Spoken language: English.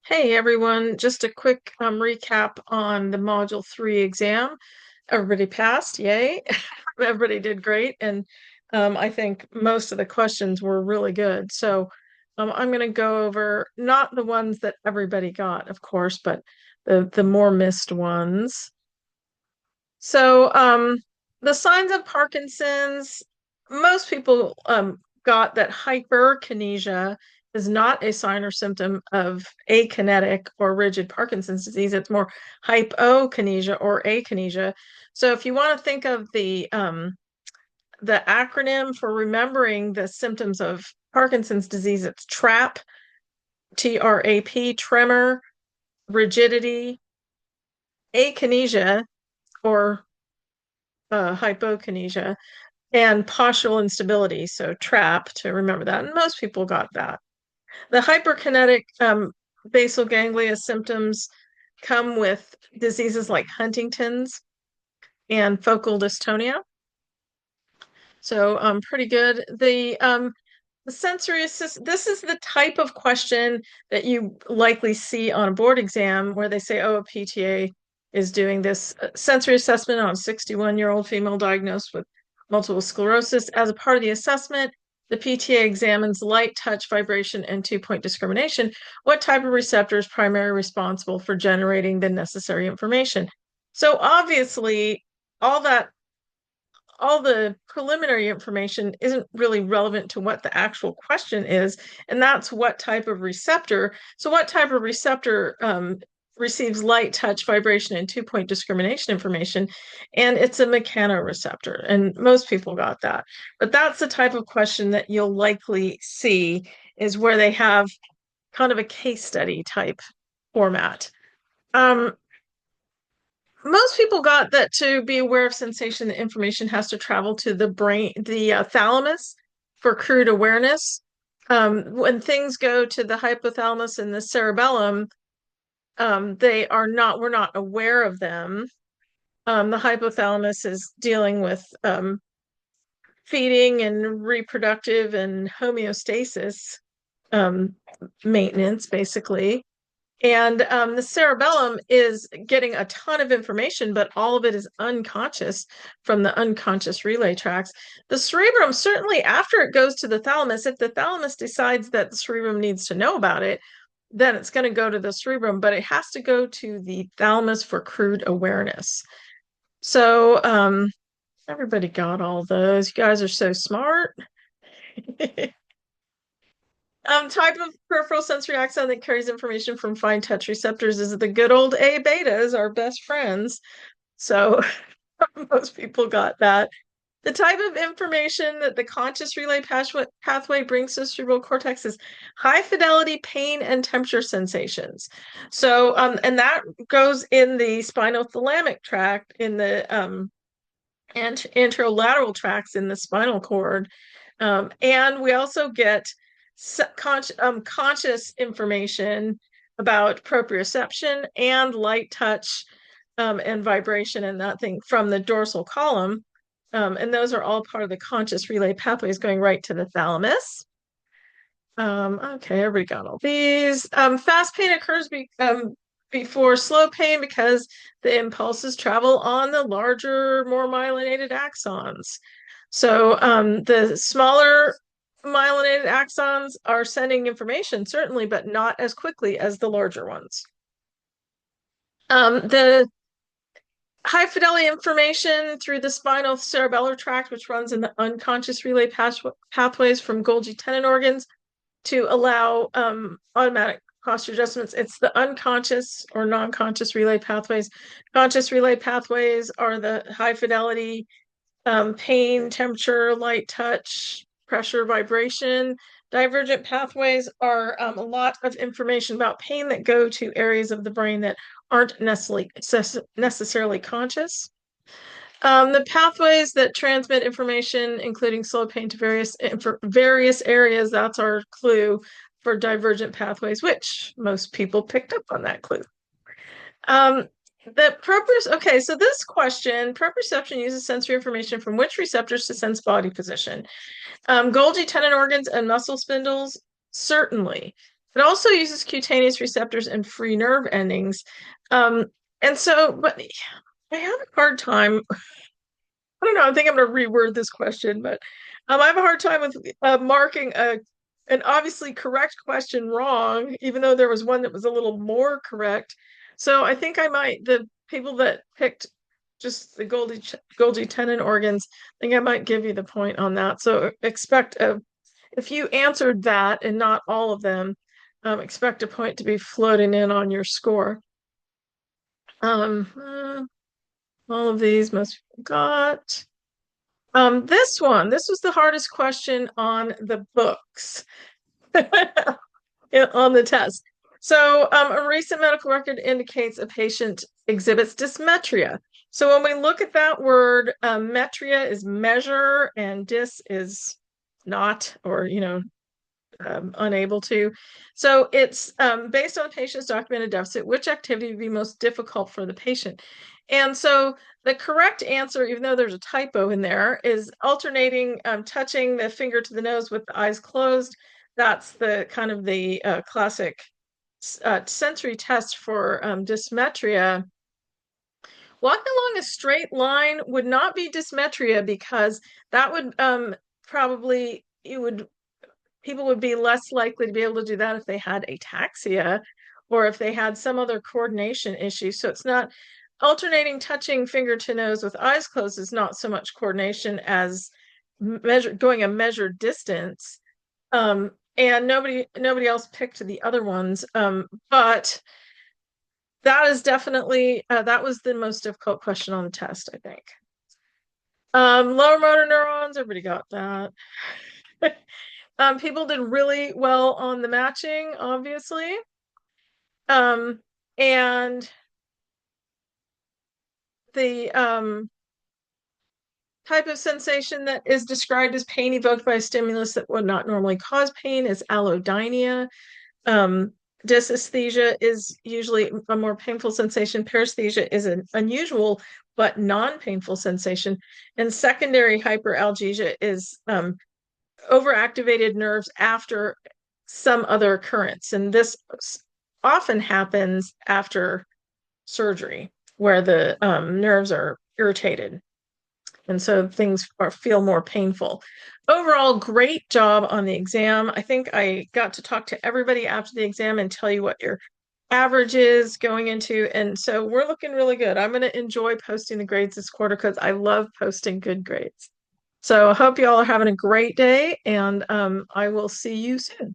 Hey everyone, just a quick recap on the Module 3 exam. Everybody passed, yay. Everybody did great, and I think most of the questions were really good. So I'm going to go over not the ones that everybody got, of course, but the more missed ones. So the signs of Parkinson's, most people got that hyperkinesia is not a sign or symptom of akinetic or rigid Parkinson's disease. It's more hypokinesia or akinesia. So if you want to think of the acronym for remembering the symptoms of Parkinson's disease, it's TRAP, TRAP, tremor, rigidity, akinesia, or hypokinesia, and postural instability. So TRAP, to remember that. And most people got that. The hyperkinetic basal ganglia symptoms come with diseases like Huntington's and focal dystonia. So pretty good. The sensory assist, this is the type of question that you likely see on a board exam where they say, oh, a PTA is doing this sensory assessment on a 61-year-old female diagnosed with multiple sclerosis. As a part of the assessment, the PTA examines light, touch, vibration, and 2-point discrimination. What type of receptor is primarily responsible for generating the necessary information? So obviously, all that all the preliminary information isn't really relevant to what the actual question is, and that's what type of receptor. So, what type of receptor receives light, touch, vibration, and 2-point discrimination information? And it's a mechanoreceptor, and most people got that. But that's the type of question that you'll likely see is where they have kind of a case study type format. Um, Most people got that to be aware of sensation, the information has to travel to the brain, the thalamus for crude awareness. When things go to the hypothalamus and the cerebellum, we're not aware of them. The hypothalamus is dealing with feeding and reproductive and homeostasis um, maintenance, basically. And the cerebellum is getting a ton of information, but all of it is unconscious from the unconscious relay tracks. The cerebrum, certainly after it goes to the thalamus, if the thalamus decides that the cerebrum needs to know about it, then it's going to go to the cerebrum, but it has to go to the thalamus for crude awareness. So everybody got all those. You guys are so smart. Type of peripheral sensory axon that carries information from fine touch receptors is the good old A betas, our best friends. So most people got that. The type of information that the conscious relay pathway brings to the cerebral cortex is high fidelity pain and temperature sensations. So, and that goes in the spinothalamic tract, in the anterolateral tracts in the spinal cord. And we also get conscious information about proprioception and light touch and vibration and that thing from the dorsal column. And those are all part of the conscious relay pathways going right to the thalamus. Okay, everybody got all these. Fast pain occurs before slow pain because the impulses travel on the larger, more myelinated axons. So the smaller myelinated axons are sending information, certainly, but not as quickly as the larger ones. The high fidelity information through the spinal cerebellar tract, which runs in the unconscious relay pathways from Golgi tenon organs to allow automatic posture adjustments. It's the unconscious or non-conscious relay pathways. Conscious relay pathways are the high fidelity pain, temperature, light touch, pressure, vibration. Divergent pathways are a lot of information about pain that go to areas of the brain that aren't necessarily conscious. The pathways that transmit information, including slow pain to various areas, that's our clue for divergent pathways, which most people picked up on that clue. Okay, so this question, proprioception uses sensory information from which receptors to sense body position? Golgi tenon organs and muscle spindles, certainly. It also uses cutaneous receptors and free nerve endings. Um, and so, but I have a hard time. I don't know. I think I'm going to reword this question, but I have a hard time with marking an obviously correct question wrong, even though there was one that was a little more correct. So I think I might, the people that picked just the Golgi tenon organs, I think I might give you the point on that. So expect if you answered that and not all of them, expect a point to be floating in on your score. Um, uh, all of these must be got. This was the hardest question on the books on the test. So, a recent medical record indicates a patient exhibits dysmetria. So, when we look at that word, metria is measure and dys is not, or, unable to. So, it's based on the patient's documented deficit, which activity would be most difficult for the patient? And so, the correct answer, even though there's a typo in there, is alternating touching the finger to the nose with the eyes closed. That's the kind of the classic sensory test for dysmetria. Walking along a straight line would not be dysmetria because that would probably you would people would be less likely to be able to do that if they had ataxia or if they had some other coordination issue. So it's not alternating touching finger to nose with eyes closed is not so much coordination as going a measured distance. And nobody else picked the other ones. But that is definitely that was the most difficult question on the test, I think. Lower motor neurons, everybody got that. People did really well on the matching, obviously. Um, and the type of sensation that is described as pain evoked by a stimulus that would not normally cause pain is allodynia. Um, dysesthesia is usually a more painful sensation. Paresthesia is an unusual but non-painful sensation. And secondary hyperalgesia is overactivated nerves after some other occurrence. And this often happens after surgery where the nerves are irritated. And so things feel more painful. Overall, great job on the exam. I think I got to talk to everybody after the exam and tell you what your average is going into. And so we're looking really good. I'm going to enjoy posting the grades this quarter because I love posting good grades. So I hope you all are having a great day, and I will see you soon.